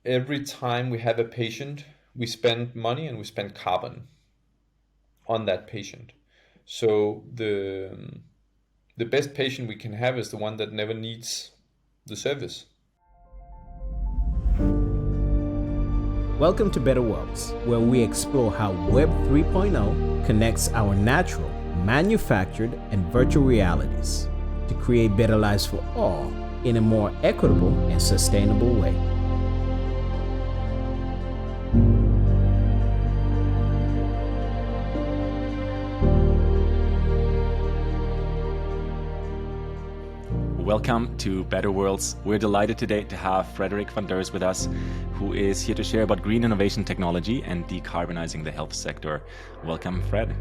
every time we have a patient, we spend money and we spend carbon on that patient. So the best patient we can have is the one that never needs the service. Welcome to Better Worlds, where we explore how Web 3.0 connects our natural, manufactured, and virtual realities to create better lives for all in a more equitable and sustainable way. Welcome to Better Worlds. We're delighted today to have Frederik Van Duers with us, who is here to share about green innovation technology and decarbonizing the health sector. Welcome, Fred.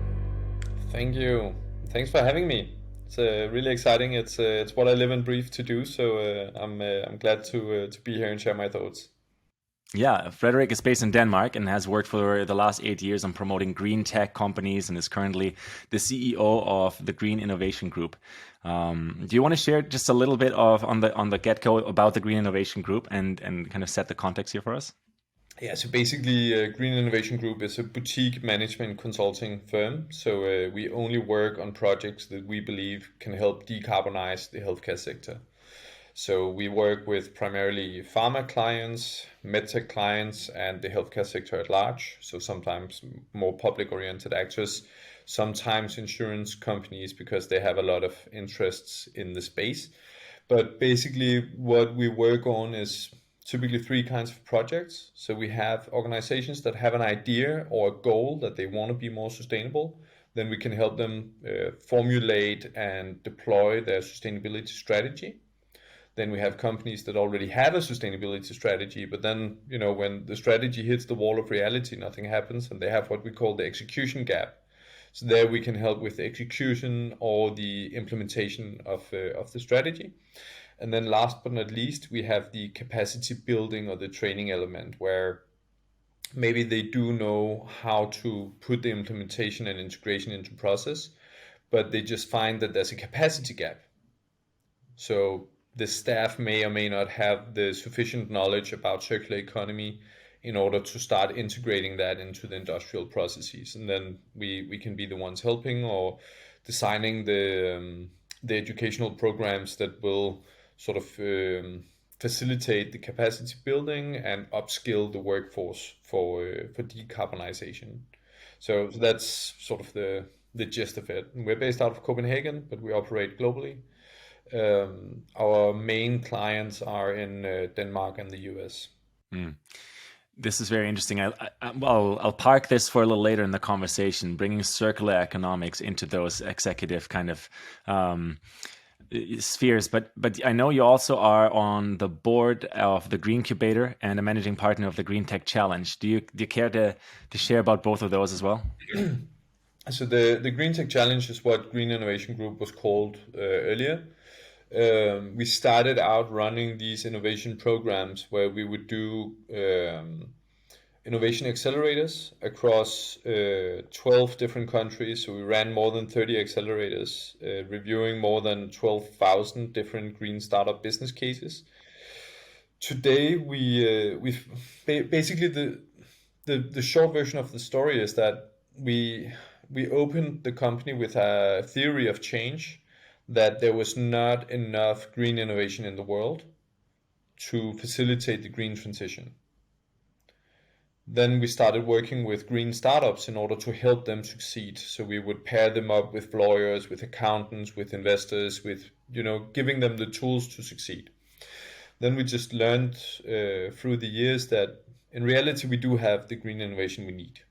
Thank you. Thanks for having me. It's really exciting. It's what I live and breathe to do. So I'm glad to be here and share my thoughts. Yeah, Frederik is based in Denmark and has worked for the last 8 years on promoting green tech companies and is currently the CEO of the Green Innovation Group. Do you want to share just a little bit of on the get-go about the Green Innovation Group and kind of set the context here for us? Yeah, so basically, Green Innovation Group is a boutique management consulting firm. So we only work on projects that we believe can help decarbonize the healthcare sector. So we work with primarily pharma clients, medtech clients, and the healthcare sector at large. So sometimes more public-oriented actors, sometimes insurance companies because they have a lot of interests in the space. But basically what we work on is typically three kinds of projects. So we have organizations that have an idea or a goal that they want to be more sustainable. Then we can help them formulate and deploy their sustainability strategy. Then we have companies that already have a sustainability strategy, but then, when the strategy hits the wall of reality, nothing happens, and they have what we call the execution gap. So there we can help with the execution or the implementation of the strategy. And then last but not least, we have the capacity building or the training element where maybe they do know how to put the implementation and integration into process, but they just find that there's a capacity gap. So the staff may or may not have the sufficient knowledge about circular economy in order to start integrating that into the industrial processes. And then we can be the ones helping or designing the educational programs that will sort of facilitate the capacity building and upskill the workforce for decarbonization. So that's sort of the gist of it. We're based out of Copenhagen, but we operate globally. Our main clients are in Denmark and the US. This is very interesting. I'll park this for a little later in the conversation, bringing circular economics into those executive kind of spheres. But I know you also are on the board of the Green Incubator and a managing partner of the Green Tech Challenge. Do you care to share about both of those as well? So the Green Tech Challenge is what Green Innovation Group was called earlier. We started out running these innovation programs where we would do innovation accelerators across 12 different countries. So we ran more than 30 accelerators, reviewing more than 12,000 different green startup business cases. Today, we've basically the short version of the story is that we opened the company with a theory of change, that there was not enough green innovation in the world to facilitate the green transition. Then we started working with green startups in order to help them succeed. So we would pair them up with lawyers, with accountants, with investors, with giving them the tools to succeed. Then we just learned through the years that in reality we do have the green innovation we need.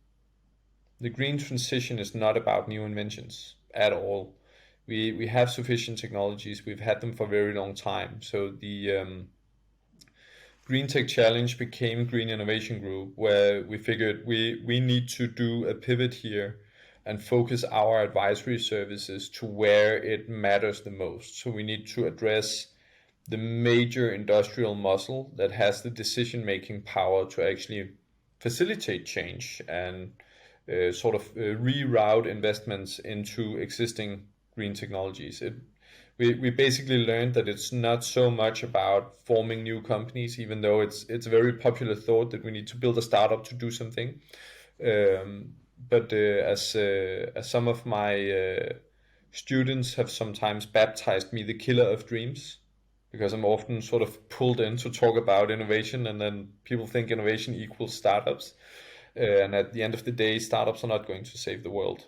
The green transition is not about new inventions at all. We have sufficient technologies. We've had them for a very long time. So the Green Tech Challenge became Green Innovation Group, where we figured we need to do a pivot here and focus our advisory services to where it matters the most. So we need to address the major industrial muscle that has the decision-making power to actually facilitate change and reroute investments into existing green technologies. we basically learned that it's not so much about forming new companies, even though it's a very popular thought that we need to build a startup to do something. But as some of my students have sometimes baptized me the killer of dreams, because I'm often sort of pulled in to talk about innovation, and then people think innovation equals startups. And at the end of the day, startups are not going to save the world.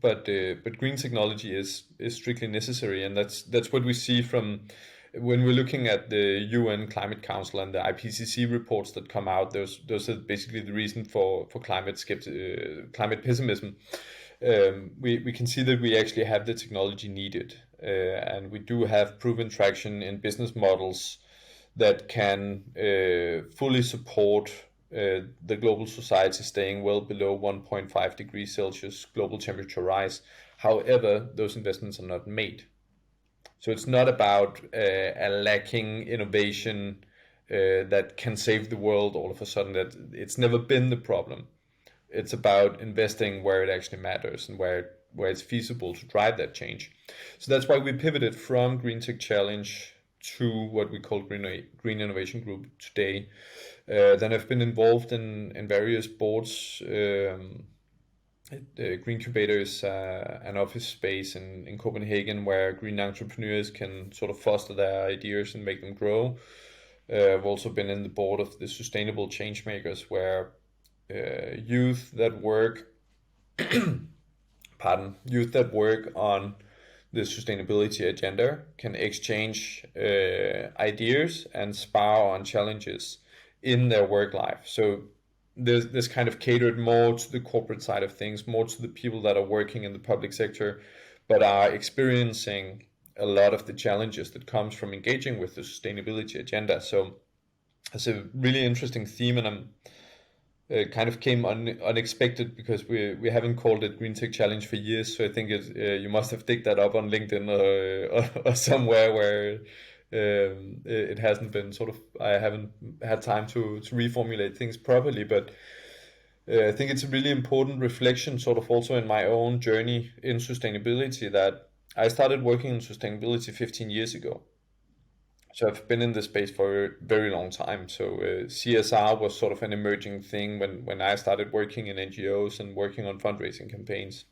But green technology is strictly necessary, and that's what we see from when we're looking at the UN Climate Council and the IPCC reports that come out. Those are basically the reason for climate pessimism. We can see that we actually have the technology needed, and we do have proven traction in business models that can fully support the global society staying well below 1.5 degrees Celsius global temperature rise. However, those investments are not made. So it's not about a lacking innovation that can save the world all of a sudden. That it's never been the problem. It's about investing where it actually matters and where it's feasible to drive that change. So that's why we pivoted from Green Tech Challenge to what we call Green Innovation Group today. Then I've been involved in various boards. Green Incubator is an office space in Copenhagen where green entrepreneurs can sort of foster their ideas and make them grow. I've also been in the board of the Sustainable Changemakers, where youth that work on the sustainability agenda can exchange ideas and spar on challenges in their work life. So this kind of catered more to the corporate side of things, more to the people that are working in the public sector, but are experiencing a lot of the challenges that comes from engaging with the sustainability agenda. So it's a really interesting theme, and it kind of came unexpected because we haven't called it Green Tech Challenge for years. So I think you must have digged that up on LinkedIn or somewhere where it hasn't been sort of, I haven't had time to reformulate things properly, but I think it's a really important reflection sort of also in my own journey in sustainability, that I started working in sustainability 15 years ago. So I've been in this space for a very long time. So CSR was sort of an emerging thing when I started working in NGOs and working on fundraising campaigns.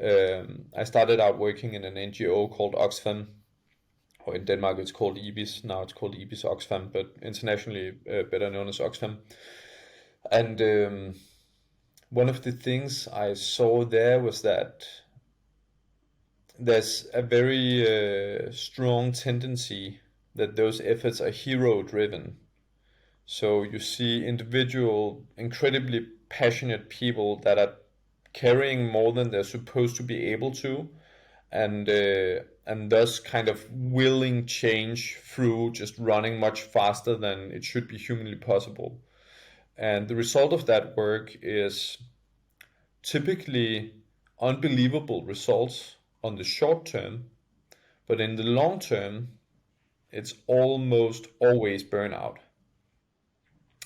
I started out working in an NGO called Oxfam, or in Denmark it's called IBIS. Now it's called IBIS Oxfam, but internationally better known as Oxfam. And one of the things I saw there was that there's a very strong tendency that those efforts are hero driven. So you see individual, incredibly passionate people that are carrying more than they're supposed to be able to, and thus kind of willing change through just running much faster than it should be humanly possible. And the result of that work is typically unbelievable results on the short term, but in the long term, it's almost always burnout.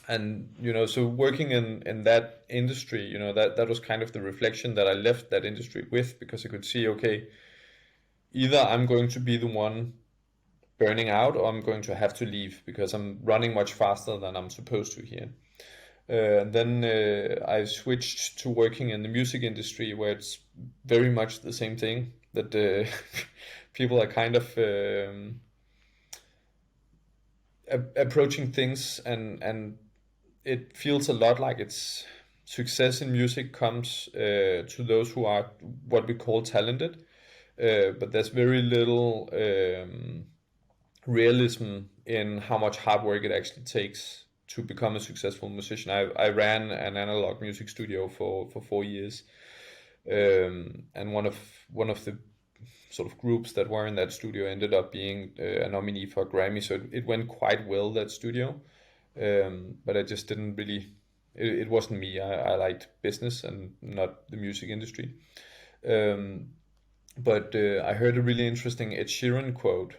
And, so working in that industry, that was kind of the reflection that I left that industry with, because I could see, okay, either I'm going to be the one burning out, or I'm going to have to leave because I'm running much faster than I'm supposed to here. Then I switched to working in the music industry, where it's very much the same thing, that people are kind of approaching things, and it feels a lot like it's success in music comes to those who are what we call talented, but there's very little realism in how much hard work it actually takes to become a successful musician. I ran an analog music studio for 4 years, and one of the sort of groups that were in that studio ended up being a nominee for a Grammy. So it went quite well, that studio, but I just didn't really. It wasn't me. I liked business and not the music industry. But I heard a really interesting Ed Sheeran quote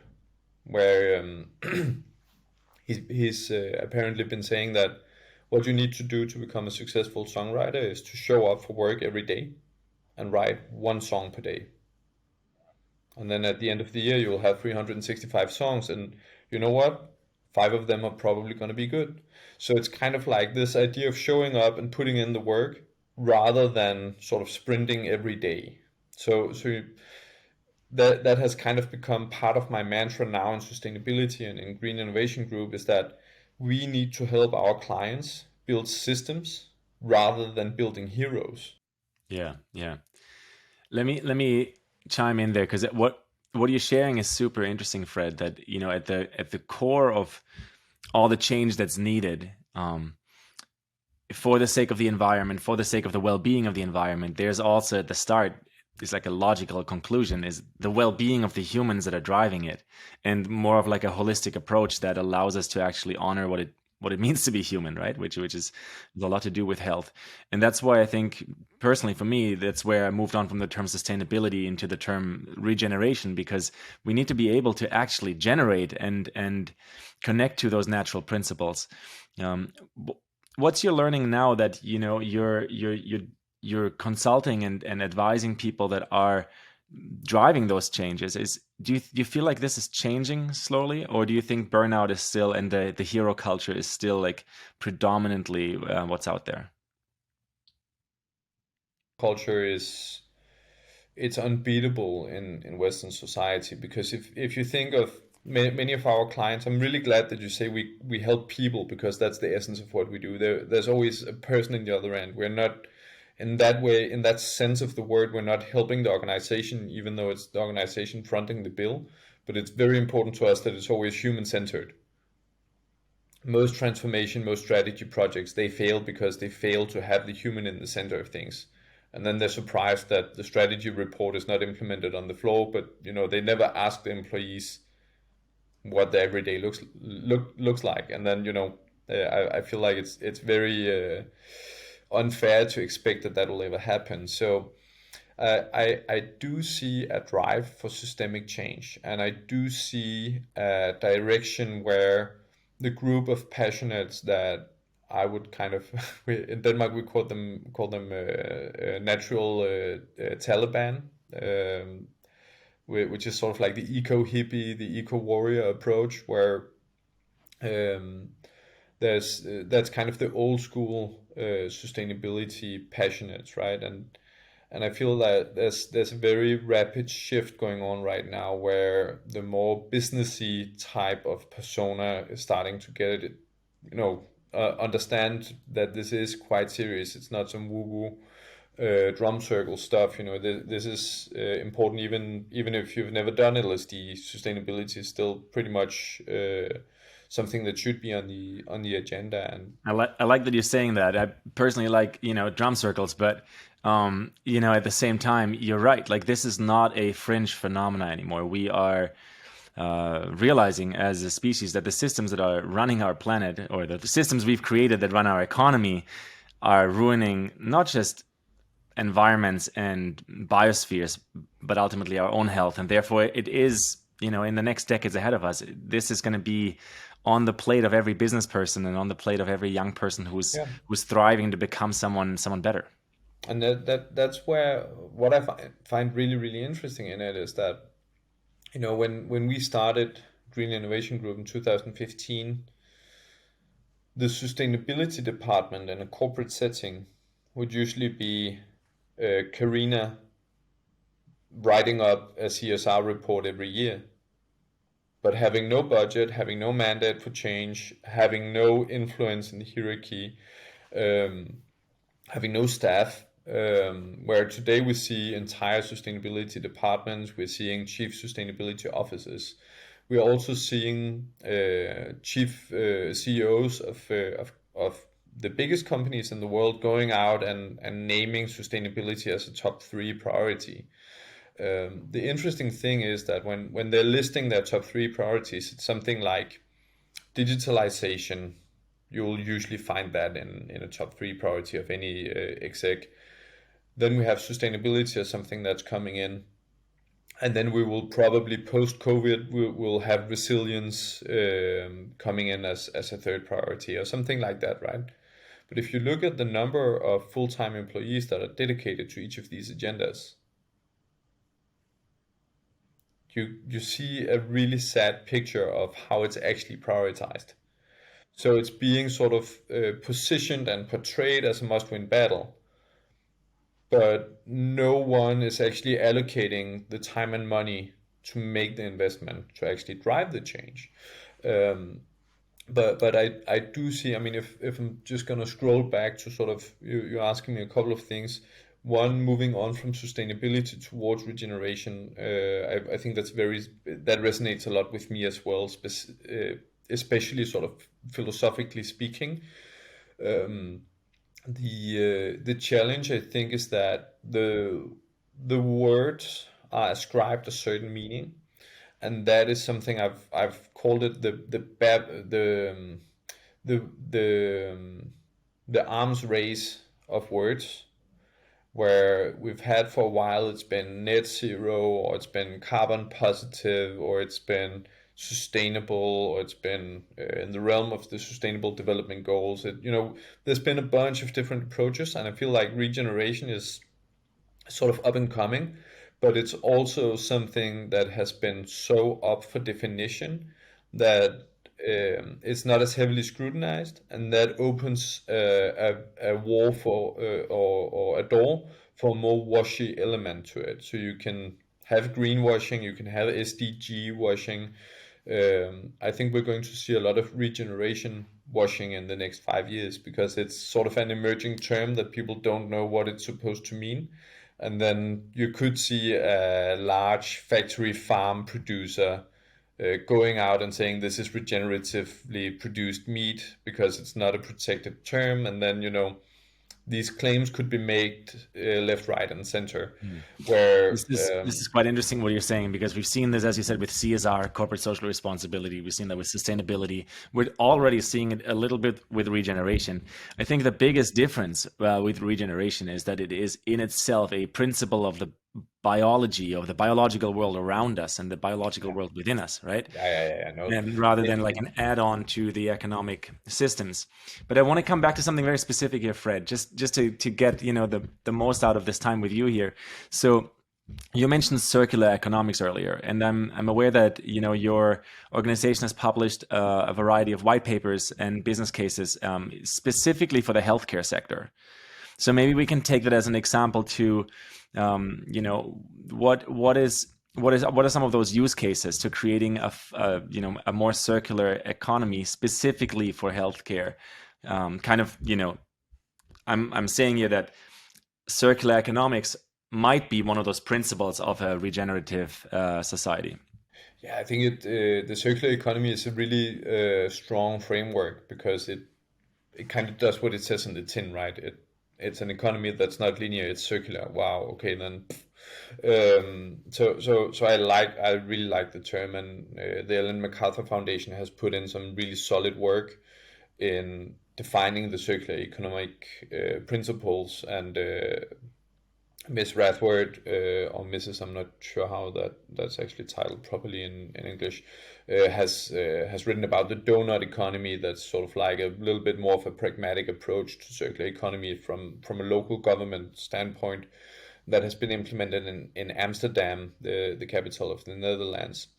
where he's apparently been saying that what you need to do to become a successful songwriter is to show up for work every day and write one song per day. And then at the end of the year, you'll have 365 songs. And you know what? 5 of them are probably going to be good. So it's kind of like this idea of showing up and putting in the work rather than sort of sprinting every day. So that has kind of become part of my mantra now in sustainability and in Green Innovation Group, is that we need to help our clients build systems rather than building heroes. Yeah, yeah. Let me chime in there, because what you're sharing is super interesting, Fred. That at the core of all the change that's needed, for the sake of the environment, for the sake of the well-being of the environment, there's also at the start, it's like a logical conclusion, is the well-being of the humans that are driving it, and more of like a holistic approach that allows us to actually honor what it means to be human, right? Which is a lot to do with health. And that's why I think, personally for me, that's where I moved on from the term sustainability into the term regeneration, because we need to be able to actually generate and connect to those natural principles. What's your learning now that you're consulting and advising people that are driving those changes? Do you feel like this is changing slowly, or do you think burnout is still, and the hero culture is still like predominantly what's out there? Culture it's unbeatable in Western society, because if you think of many of our clients, I'm really glad that you say we help people, because that's the essence of what we do. There's always a person in the other end. We're not, in that way, in that sense of the word, we're not helping the organization, even though it's the organization fronting the bill. But it's very important to us that it's always human centered. Most transformation, most strategy projects, they fail because they fail to have the human in the center of things. And then they're surprised that the strategy report is not implemented on the floor, but they never ask the employees what their everyday looks like. And then I feel like it's very unfair to expect that will ever happen. So I do see a drive for systemic change, and I do see a direction where the group of passionates that I would kind of in Denmark we call them natural Taliban, which is sort of like the eco hippie, the eco warrior approach, where that's kind of the old school sustainability passionates, right? And I feel that there's a very rapid shift going on right now, where the more businessy type of persona is starting to get it, understand that this is quite serious. It's not some woo-woo drum circle stuff. This is important. Even if you've never done LSD, sustainability is still pretty much something that should be on the agenda. And I like that you're saying that. I personally like drum circles, but at the same time, you're right. Like, this is not a fringe phenomena anymore. We are realizing as a species that the systems that are running our planet, or the systems we've created that run our economy, are ruining not just environments and biospheres, but ultimately our own health. And therefore, it is, in the next decades ahead of us, this is going to be on the plate of every business person and on the plate of every young person who's thriving to become someone better. And that's where what I find really, really interesting in it is that, when we started Green Innovation Group in 2015, the sustainability department in a corporate setting would usually be Karina writing up a CSR report every year, but having no budget, having no mandate for change, having no influence in the hierarchy, having no staff. Where today we see entire sustainability departments, we're seeing chief sustainability officers. We're also seeing chief CEOs of the biggest companies in the world going out and naming sustainability as a top 3 priority. The interesting thing is that when they're listing their top 3 priorities, it's something like digitalization. You'll usually find that in a top 3 priority of any exec. Then we have sustainability as something that's coming in. And then we will probably, post-COVID, we'll have resilience coming in as a 3rd priority or something like that, right? But if you look at the number of full-time employees that are dedicated to each of these agendas, you see a really sad picture of how it's actually prioritized. So it's being sort of positioned and portrayed as a must-win battle, but no one is actually allocating the time and money to make the investment to actually drive the change. Um, but I do see, I mean, if I'm just gonna scroll back to sort of you're asking me a couple of things. One, moving on from sustainability towards regeneration, I think that resonates a lot with me as well, especially sort of philosophically speaking. Um, the challenge, I think, is that the words are ascribed a certain meaning, and that is something I've called it the the arms race of words, where we've had for a while it's been net zero, or it's been carbon positive, or it's been sustainable, or it's been in the realm of the sustainable development goals. There's been a bunch of different approaches, and I feel like regeneration is sort of up and coming, but it's also something that has been so up for definition that it's not as heavily scrutinized, and that opens a wall for or a door for a more washy element to it. So you can have greenwashing, you can have SDG washing. I think we're going to see a lot of regeneration washing in the next 5 years, because it's sort of an emerging term that people don't know what it's supposed to mean. And then you could see a large factory farm producer going out and saying this is regeneratively produced meat because it's not a protected term. And then, these claims could be made left, right, and center. Where this is quite interesting what you're saying, because we've seen this, as you said, with CSR, corporate social responsibility. We've seen that with sustainability. We're already seeing it a little bit with regeneration. I think the biggest difference with regeneration is that it is in itself a principle of the biology, of the biological world around us and the biological world within us, right? No. And rather than like an add-on to the economic systems. But I want to come back to something very specific here, Fred, just to get the most out of this time with you here. So you mentioned circular economics earlier, and I'm aware that your organization has published a variety of white papers and business cases specifically for the healthcare sector. So maybe we can take that as an example to what are some of those use cases to creating a more circular economy specifically for healthcare? I'm saying here that circular economics might be one of those principles of a regenerative society. Yeah, I think the circular economy is a really strong framework, because it kind of does what it says in the tin, right? It's an economy that's not linear, it's circular. Wow, okay then. So I really like the term, and the Ellen MacArthur Foundation has put in some really solid work in defining the circular economic principles. And Miss Rathward, or Mrs., I'm not sure how that's actually titled properly in English, has written about the donut economy. That's sort of like a little bit more of a pragmatic approach to circular economy from a local government standpoint, that has been implemented in Amsterdam, the capital of the Netherlands.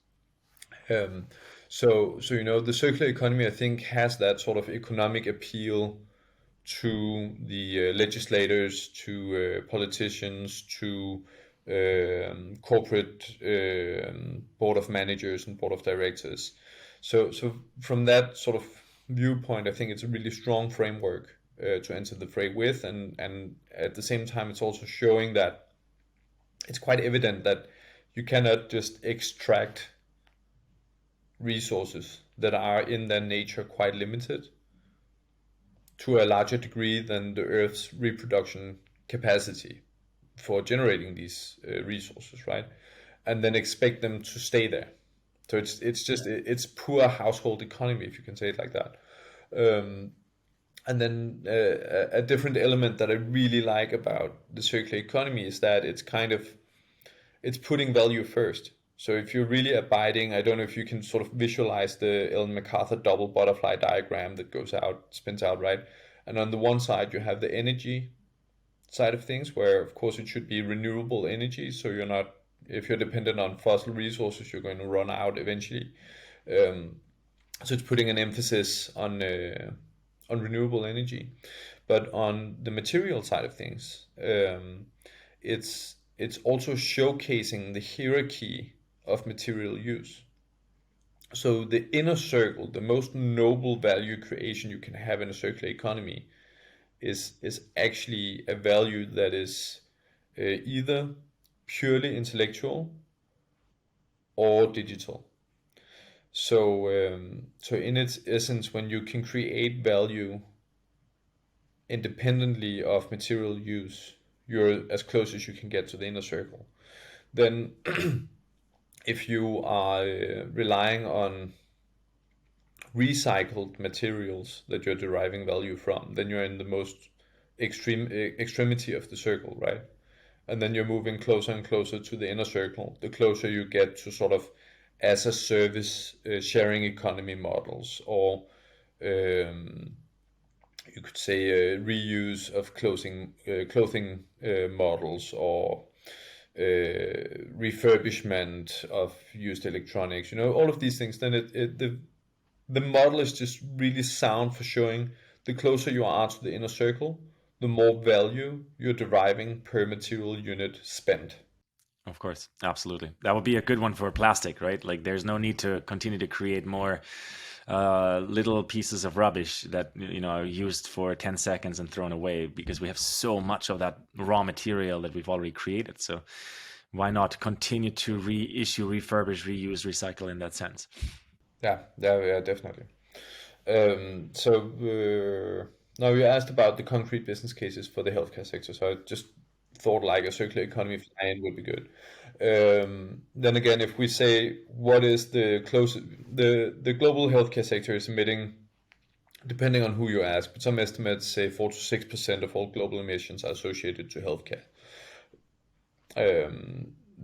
So the circular economy, I think, has that sort of economic appeal to the legislators, to politicians, to corporate board of managers and board of directors. So from that sort of viewpoint, I think it's a really strong framework to enter the fray with, and at the same time, it's also showing that it's quite evident that you cannot just extract resources that are in their nature quite limited to a larger degree than the Earth's reproduction capacity for generating these resources, right? And then expect them to stay there. So it's poor household economy, if you can say it like that. And then a different element that I really like about the circular economy is that it's putting value first. So if you're really abiding, I don't know if you can sort of visualize the Ellen MacArthur double butterfly diagram that spins out, right? And on the one side, you have the energy side of things, where of course it should be renewable energy, so you're not If you're dependent on fossil resources, you're going to run out eventually. So it's putting an emphasis on renewable energy. But on the material side of things, it's also showcasing the hierarchy of material use. So the inner circle, the most noble value creation you can have in a circular economy, is actually a value that is either purely intellectual or digital. So in its essence, when you can create value independently of material use, you're as close as you can get to the inner circle. Then if you are relying on recycled materials that you're deriving value from, then you're in the most extremity of the circle, right? And then you're moving closer and closer to the inner circle, the closer you get to sort of as a service sharing economy models, or you could say reuse of clothing models, or refurbishment of used electronics, all of these things. Then the model is just really sound for showing the closer you are to the inner circle, the more value you're deriving per material unit spent. Of course, absolutely. That would be a good one for plastic, right? Like there's no need to continue to create more little pieces of rubbish that are used for 10 seconds and thrown away, because we have so much of that raw material that we've already created. So why not continue to reissue, refurbish, reuse, recycle in that sense? Yeah, definitely. Now you asked about the concrete business cases for the healthcare sector. So I just thought like a circular economy fly-in would be good. Then again, if we say what is the global healthcare sector is emitting, depending on who you ask, but some estimates say 4 to 6% of all global emissions are associated to healthcare.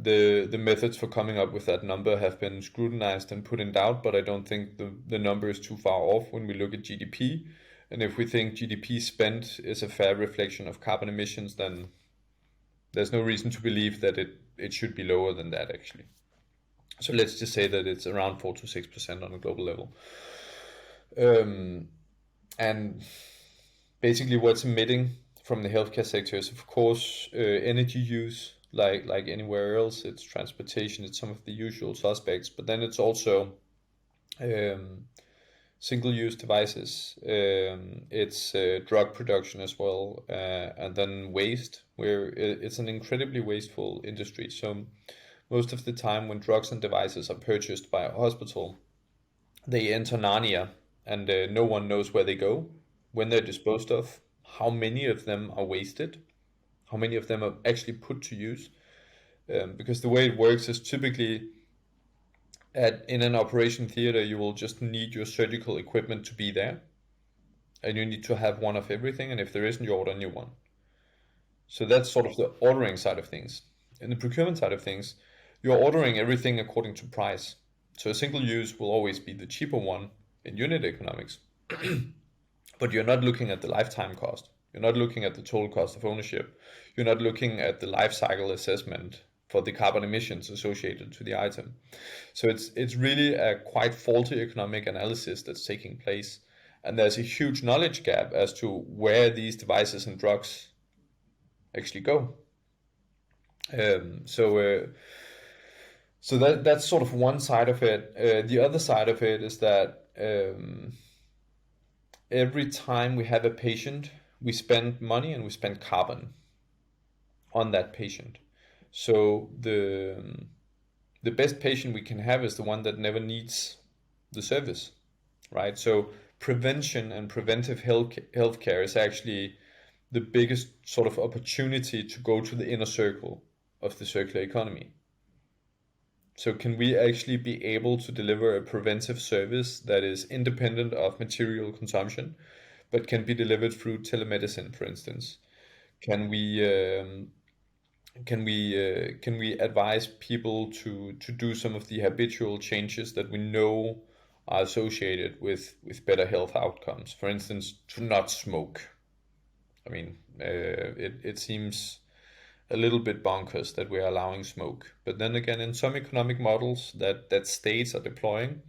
The methods for coming up with that number have been scrutinized and put in doubt, but I don't think the number is too far off when we look at GDP. And if we think GDP spent is a fair reflection of carbon emissions, then there's no reason to believe that it should be lower than that, actually. So let's just say that it's around 4 to 6% on a global level. And basically what's emitting from the healthcare sector is, of course, energy use, like anywhere else. It's transportation, it's some of the usual suspects, but then it's also single-use devices, it's drug production as well, and then waste, where it's an incredibly wasteful industry. So most of the time when drugs and devices are purchased by a hospital, they enter Narnia, and no one knows where they go, when they're disposed of, how many of them are wasted, how many of them are actually put to use, because the way it works is typically in an operation theater, you will just need your surgical equipment to be there, and you need to have one of everything, and if there isn't, you order a new one. So that's sort of the ordering side of things. In the procurement side of things, you're ordering everything according to price. So a single use will always be the cheaper one in unit economics, but you're not looking at the lifetime cost. You're not looking at the total cost of ownership. You're not looking at the life cycle assessment for the carbon emissions associated to the item. So it's really a quite faulty economic analysis that's taking place. And there's a huge knowledge gap as to where these devices and drugs actually go. So that's sort of one side of it. The other side of it is that every time we have a patient, we spend money and we spend carbon on that patient. So the best patient we can have is the one that never needs the service, right? So prevention and preventive healthcare is actually the biggest sort of opportunity to go to the inner circle of the circular economy. So can we actually be able to deliver a preventive service that is independent of material consumption, but can be delivered through telemedicine, for instance? Can we advise people to do some of the habitual changes that we know are associated with better health outcomes? For instance, to not smoke. I mean, it seems a little bit bonkers that we're allowing smoke. But then again, in some economic models that states are deploying,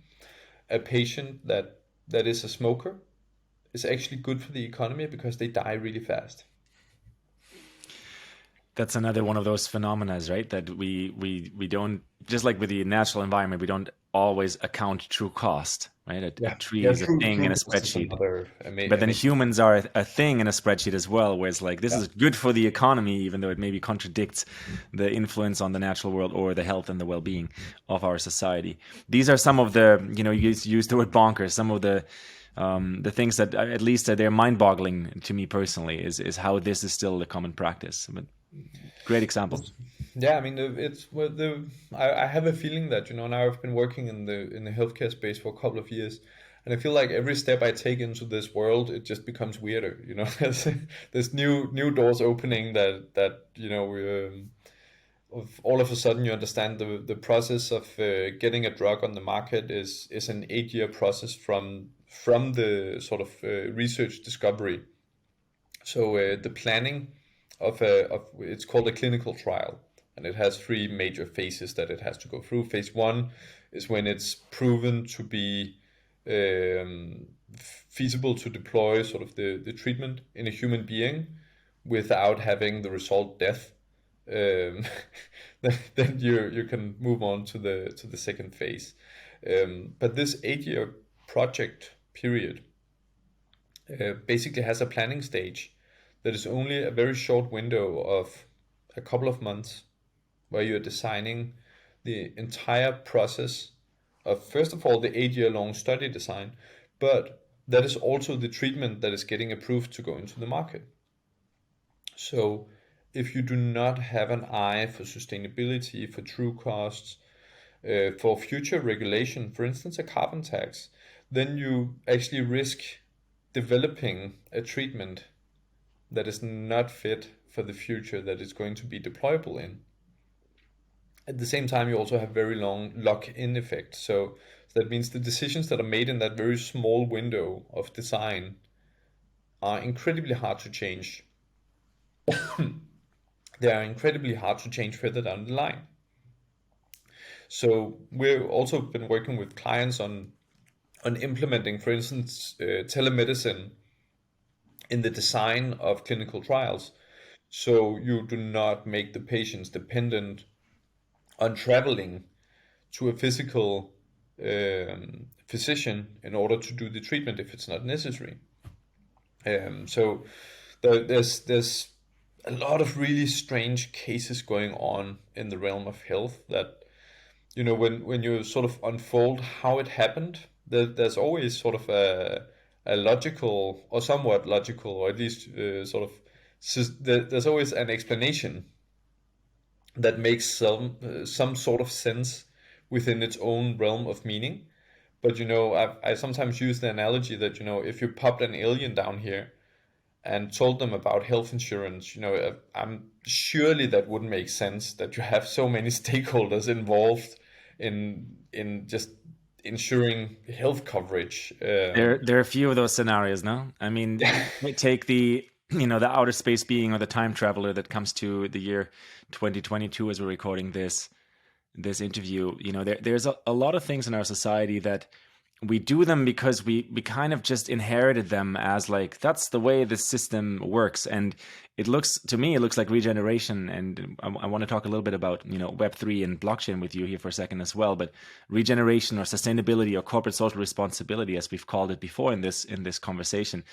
a patient that is a smoker is actually good for the economy because they die really fast. That's another one of those phenomena, right? That we don't, just like with the natural environment, we don't always account true cost, right? A tree is a thing in a spreadsheet, but then humans are a thing in a spreadsheet as well, where it's like, this is good for the economy, even though it maybe contradicts the influence on the natural world or the health and the well-being of our society. These are some of the, you use the word bonkers, some of the things that, at least they're mind-boggling to me personally, is how this is still the common practice. But great examples. Yeah, I mean, I have a feeling that, now I've been working in the healthcare space for a couple of years, and I feel like every step I take into this world, it just becomes weirder. There's new doors opening that all of a sudden you understand the process of getting a drug on the market is an 8-year process from the sort of research discovery. So the planning of it's called a clinical trial, and it has 3 major phases that it has to go through. Phase 1 is when it's proven to be feasible to deploy sort of the treatment in a human being without having the result death. Then you can move on to the second phase. But this 8-year project period basically has a planning stage that is only a very short window of a couple of months, where you're designing the entire process of, first of all, the 8-year long study design, but that is also the treatment that is getting approved to go into the market. So if you do not have an eye for sustainability, for true costs, for future regulation, for instance, a carbon tax, then you actually risk developing a treatment that is not fit for the future that is going to be deployable in. At the same time, you also have very long lock-in effect. So that means the decisions that are made in that very small window of design are incredibly hard to change. They are incredibly hard to change further down the line. So we've also been working with clients on implementing, for instance, telemedicine in the design of clinical trials. So you do not make the patients dependent on traveling to a physical physician in order to do the treatment if it's not necessary. So there's a lot of really strange cases going on in the realm of health that, when you sort of unfold how it happened, there's always sort of a logical, or somewhat logical, or at least there's always an explanation that makes some sort of sense within its own realm of meaning. But I sometimes use the analogy that if you popped an alien down here and told them about health insurance, I'm surely that wouldn't make sense, that you have so many stakeholders involved in just ensuring health coverage. There are a few of those scenarios, no? I mean, take the outer space being, or the time traveler that comes to the year 2022 as we're recording this interview. There's a lot of things in our society that we do them because we kind of just inherited them as like, that's the way the system works. And it looks like regeneration. And I want to talk a little bit about, Web3 and blockchain with you here for a second as well. But regeneration, or sustainability, or corporate social responsibility, as we've called it before in this conversation,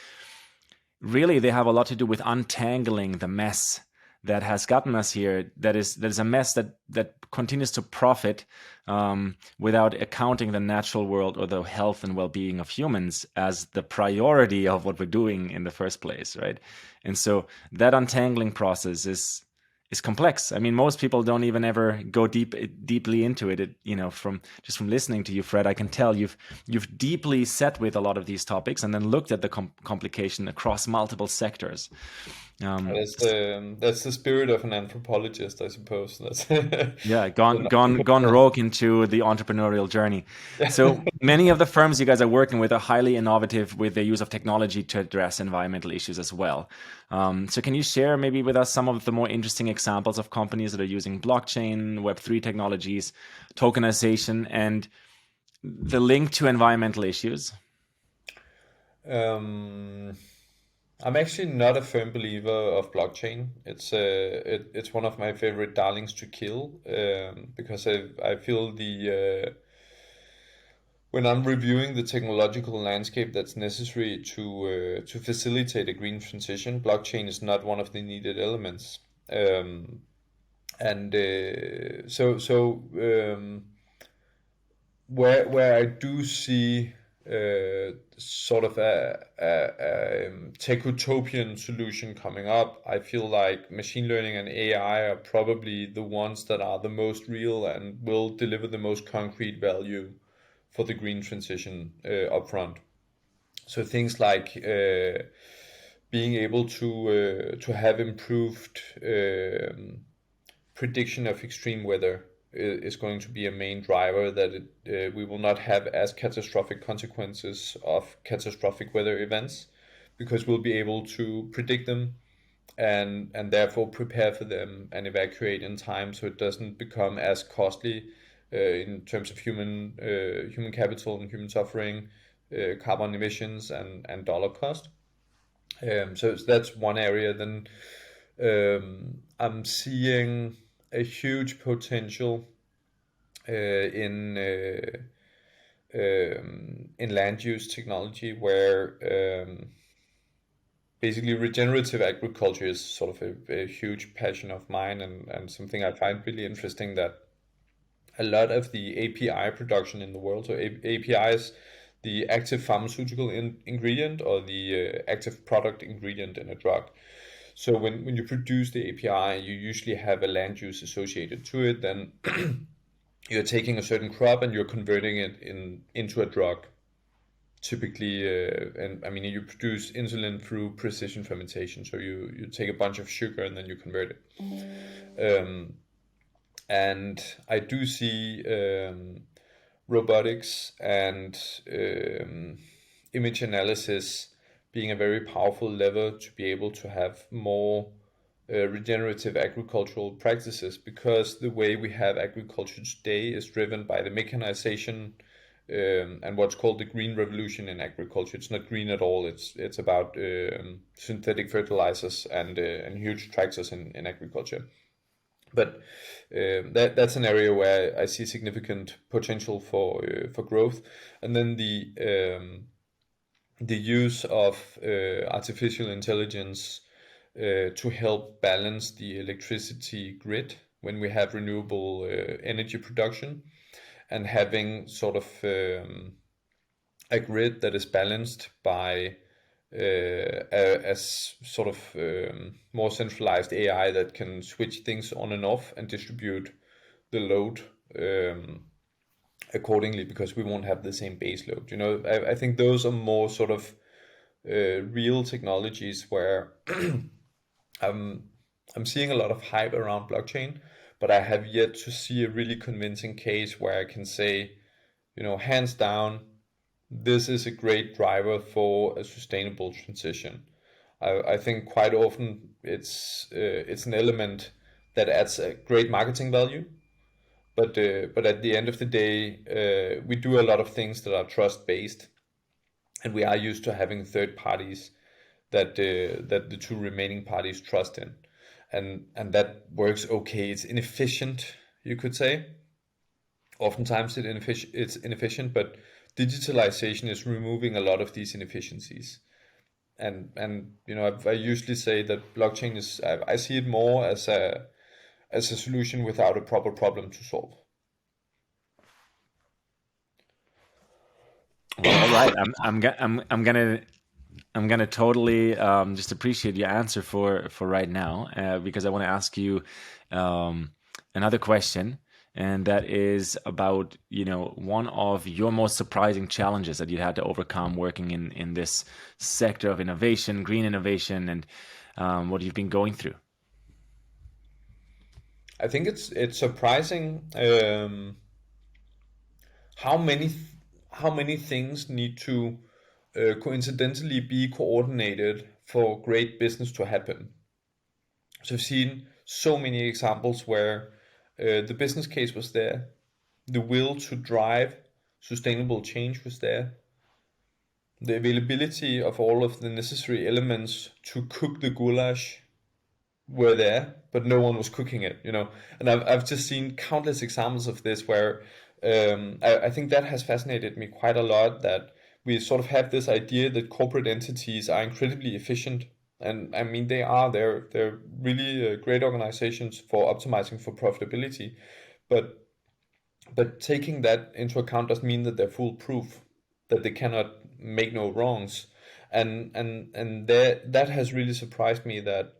really, they have a lot to do with untangling the mess that has gotten us here. That is a mess that continues to profit without accounting the natural world or the health and well-being of humans as the priority of what we're doing in the first place, right? And so that untangling process is complex. I mean, most people don't even ever go deeply into it. From listening to you, Fred, I can tell you've deeply sat with a lot of these topics and then looked at the complication across multiple sectors. That's the spirit of an anthropologist, I suppose. That's Yeah, gone rogue into the entrepreneurial journey. So many of the firms you guys are working with are highly innovative with the use of technology to address environmental issues as well. So can you share maybe with us some of the more interesting examples of companies that are using blockchain, Web3 technologies, tokenization, and the link to environmental issues? I'm actually not a firm believer of blockchain. It's one of my favorite darlings to kill, because I feel when I'm reviewing the technological landscape that's necessary to facilitate a green transition, blockchain is not one of the needed elements. And where I do see sort of a tech-utopian solution coming up, I feel like machine learning and AI are probably the ones that are the most real and will deliver the most concrete value for the green transition upfront. So things like being able to have improved prediction of extreme weather is going to be a main driver, that we will not have as catastrophic consequences of catastrophic weather events, because we'll be able to predict them and therefore prepare for them and evacuate in time, so it doesn't become as costly in terms of human capital and human suffering, carbon emissions and dollar cost. So that's one area. Then I'm seeing a huge potential in land use technology, where basically regenerative agriculture is sort of a huge passion of mine, and something I find really interesting, that a lot of the API production in the world, so API is the active pharmaceutical ingredient, or the active product ingredient in a drug. So when you produce the API, you usually have a land use associated to it. Then you're taking a certain crop and you're converting it into a drug. Typically, and I mean, you produce insulin through precision fermentation. So you take a bunch of sugar and then you convert it. And I do see robotics and image analysis being a very powerful lever to be able to have more regenerative agricultural practices, because the way we have agriculture today is driven by the mechanization and what's called the green revolution in agriculture. It's not green at all. It's about synthetic fertilizers and huge tractors in agriculture. But that's an area where I see significant potential for growth. And then the use of artificial intelligence to help balance the electricity grid when we have renewable energy production, and having sort of a grid that is balanced by a sort of more centralized AI that can switch things on and off and distribute the load accordingly, because we won't have the same base load. You know, I think those are more sort of real technologies where I'm seeing a lot of hype around blockchain, but I have yet to see a really convincing case where I can say, you know, hands down, this is a great driver for a sustainable transition. I think quite often it's an element that adds a great marketing value, but at the end of the day, we do a lot of things that are trust based, and we are used to having third parties that the two remaining parties trust in, and that works okay. It's inefficient, you could say. Oftentimes it's inefficient, but digitalization is removing a lot of these inefficiencies. And you know, I usually say that blockchain is, I see it more as a solution without a proper problem to solve. Well, all right, I'm gonna totally just appreciate your answer for right now, because I want to ask you another question, and that is about, you know, one of your most surprising challenges that you had to overcome working in this sector of innovation, green innovation, and what you've been going through? I think it's surprising how many things need to coincidentally be coordinated for great business to happen. So I've seen so many examples where the business case was there, the will to drive sustainable change was there, the availability of all of the necessary elements to cook the goulash were there, but no one was cooking it, you know. And I've just seen countless examples of this where I think that has fascinated me quite a lot, that we sort of have this idea that corporate entities are incredibly efficient. And I mean, they're really great organizations for optimizing for profitability, but taking that into account doesn't mean that they're foolproof, that they cannot make no wrongs. And that has really surprised me, that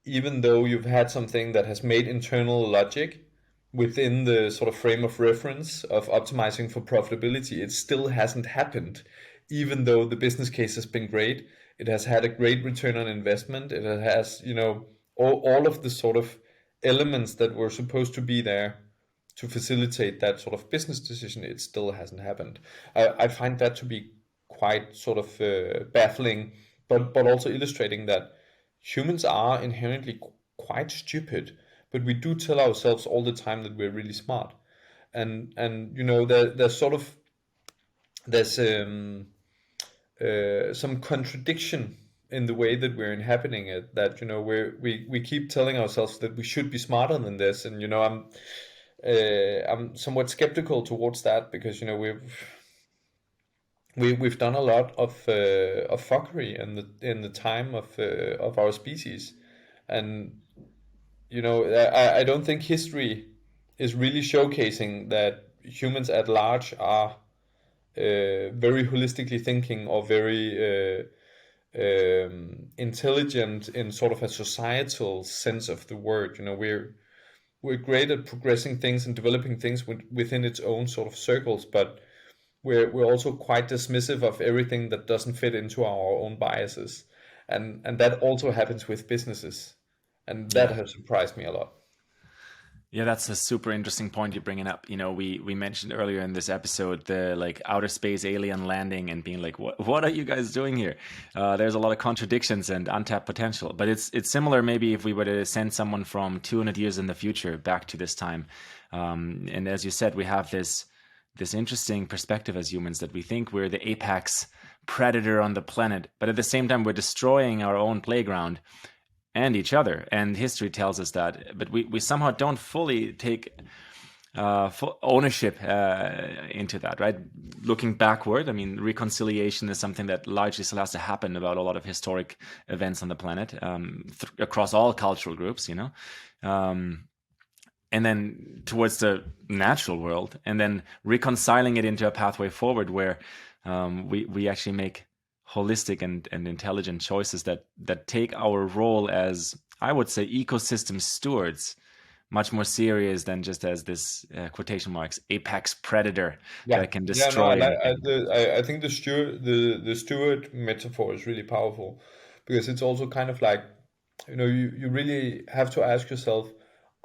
even though you've had something that has made internal logic within the sort of frame of reference of optimizing for profitability, it still hasn't happened. Even though the business case has been great, it has had a great return on investment, it has, you know, all of the sort of elements that were supposed to be there to facilitate that sort of business decision, it still hasn't happened. I find that to be quite sort of baffling, but also illustrating that humans are inherently quite stupid, but we do tell ourselves all the time that we're really smart. And you know, there's sort of there's some contradiction in the way that we're inhabiting it, that, you know, we keep telling ourselves that we should be smarter than this. And, you know, I'm somewhat skeptical towards that, because, you know, we've done a lot of fuckery in the time of our species. And, you know, I don't think history is really showcasing that humans at large are very holistically thinking, or very intelligent in sort of a societal sense of the word. You know, we're great at progressing things and developing things within its own sort of circles, but we're also quite dismissive of everything that doesn't fit into our own biases, and that also happens with businesses, and that Yeah. has surprised me a lot. Yeah, that's a super interesting point you're bringing up. You know, we mentioned earlier in this episode the like outer space alien landing and being like, what are you guys doing here? There's a lot of contradictions and untapped potential. But it's similar maybe if we were to send someone from 200 years in the future back to this time. And as you said, we have this interesting perspective as humans that we think we're the apex predator on the planet, but at the same time we're destroying our own playground and each other. And history tells us that, but we somehow don't fully take full ownership into that, right? Looking backward, I mean, reconciliation is something that largely still has to happen about a lot of historic events on the planet, across all cultural groups, you know. And then towards the natural world, and then reconciling it into a pathway forward where we actually make holistic and intelligent choices that take our role as, I would say, ecosystem stewards much more serious than just as this quotation marks apex predator that can No, destroy and anything. I think the steward metaphor is really powerful, because it's also kind of like, you know, you really have to ask yourself,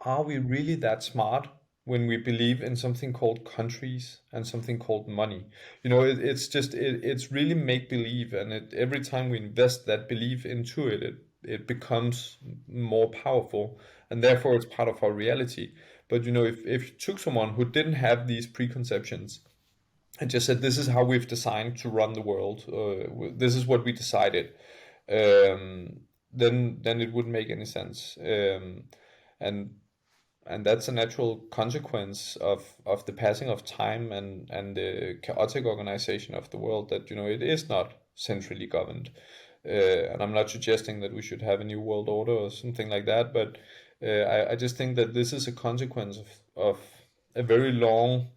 are we really that smart when we believe in something called countries and something called money? You know, it's really make believe, and every time we invest that belief into it becomes more powerful, and therefore it's part of our reality. But, you know, if you took someone who didn't have these preconceptions and just said, this is how we've designed to run the world, this is what we decided, then it wouldn't make any sense. And that's a natural consequence of the passing of time and the chaotic organization of the world, that, you know, it is not centrally governed. And I'm not suggesting that we should have a new world order or something like that, but I just think that this is a consequence of a very long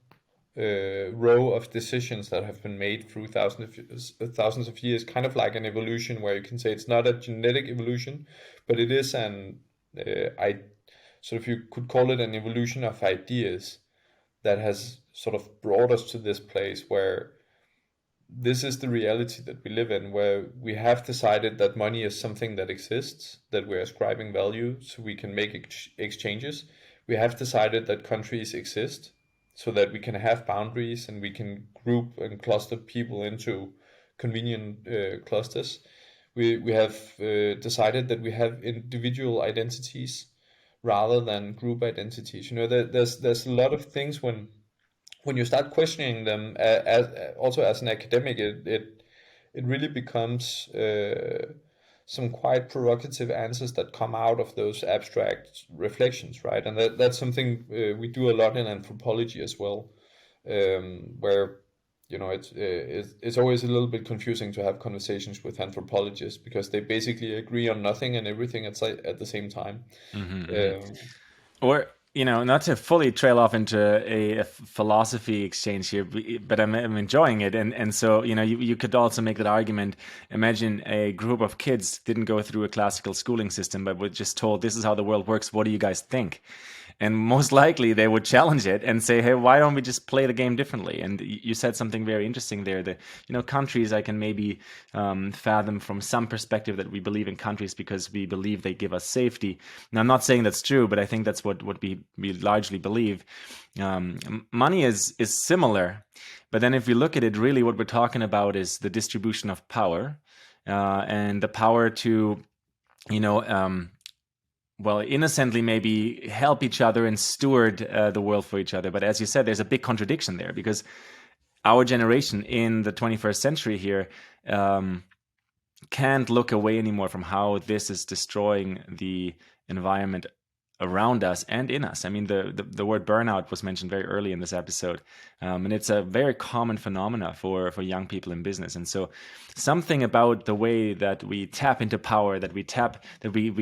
row of decisions that have been made through thousands of years, kind of like an evolution, where you can say it's not a genetic evolution, but it is so if you could call it an evolution of ideas that has sort of brought us to this place where this is the reality that we live in, where we have decided that money is something that exists, that we're ascribing value so we can make exchanges. We have decided that countries exist so that we can have boundaries and we can group and cluster people into convenient clusters. We have decided that we have individual identities rather than group identities. There's a lot of things when you start questioning them as an academic, it really becomes some quite provocative answers that come out of those abstract reflections, right? And that's something we do a lot in anthropology as well, where it's always a little bit confusing to have conversations with anthropologists because they basically agree on nothing and everything at the same time. Or, not to fully trail off into a philosophy exchange here, but I'm enjoying it. And so, you could also make that argument. Imagine a group of kids didn't go through a classical schooling system, but were just told, this is how the world works. What do you guys think? And most likely they would challenge it and say, hey, why don't we just play the game differently? And you said something very interesting there that, countries I can maybe fathom from some perspective that we believe in countries because we believe they give us safety. Now, I'm not saying that's true, but I think that's what we largely believe. Money is similar. But then if we look at it, really what we're talking about is the distribution of power and the power to, innocently maybe help each other and steward the world for each other. But as you said, there's a big contradiction there because our generation in the 21st century here can't look away anymore from how this is destroying the environment around us and in us. I mean, the word burnout was mentioned very early in this episode, and it's a very common phenomena for young people in business. And so something about the way that we tap into power, that we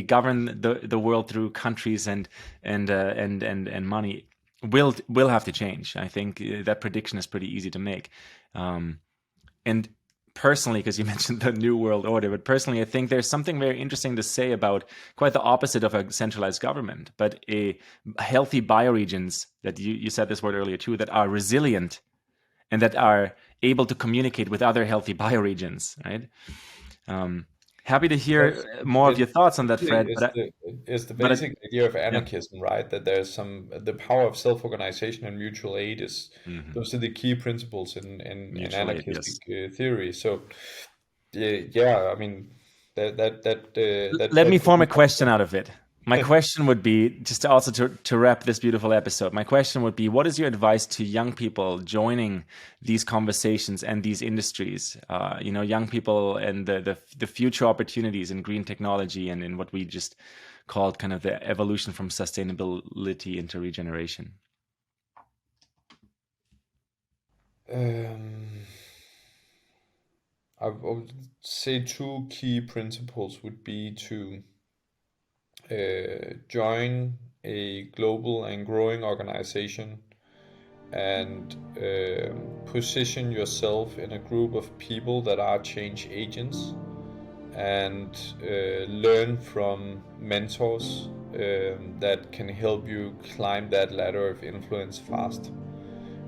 govern the world through countries and money will have to change. I think that prediction is pretty easy to make. And personally, because you mentioned the New World Order, but personally, I think there's something very interesting to say about quite the opposite of a centralized government, but a healthy bioregions, that you said this word earlier too, that are resilient and that are able to communicate with other healthy bioregions, right? Happy to hear more of your thoughts on that, Fred. It's the basic idea of anarchism, right? That there's the power of self-organization and mutual aid is those are the key principles in anarchistic theory. So, I mean that. Let me form a question out of it. My question would be, just also to wrap this beautiful episode, my question would be, what is your advice to young people joining these conversations and these industries? Young people and the future opportunities in green technology and in what we just called kind of the evolution from sustainability into regeneration. I would say two key principles would be to join a global and growing organization and position yourself in a group of people that are change agents and learn from mentors that can help you climb that ladder of influence fast.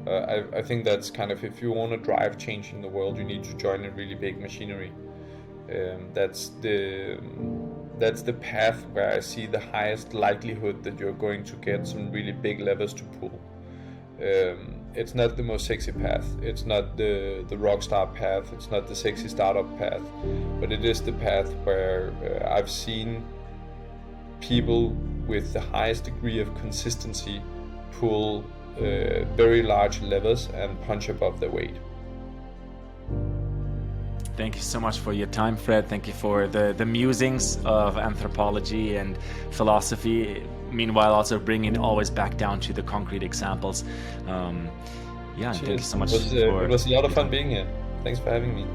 I think that's kind of, if you want to drive change in the world, you need to join a really big machinery. That's the path where I see the highest likelihood that you're going to get some really big levers to pull. It's not the most sexy path. It's not the rock star path. It's not the sexy startup path. But it is the path where I've seen people with the highest degree of consistency pull very large levers and punch above their weight. Thank you so much for your time, Fred. Thank you for the musings of anthropology and philosophy. Meanwhile, also bringing always back down to the concrete examples. Thank you so much. It was a lot of fun being here. Thanks for having me.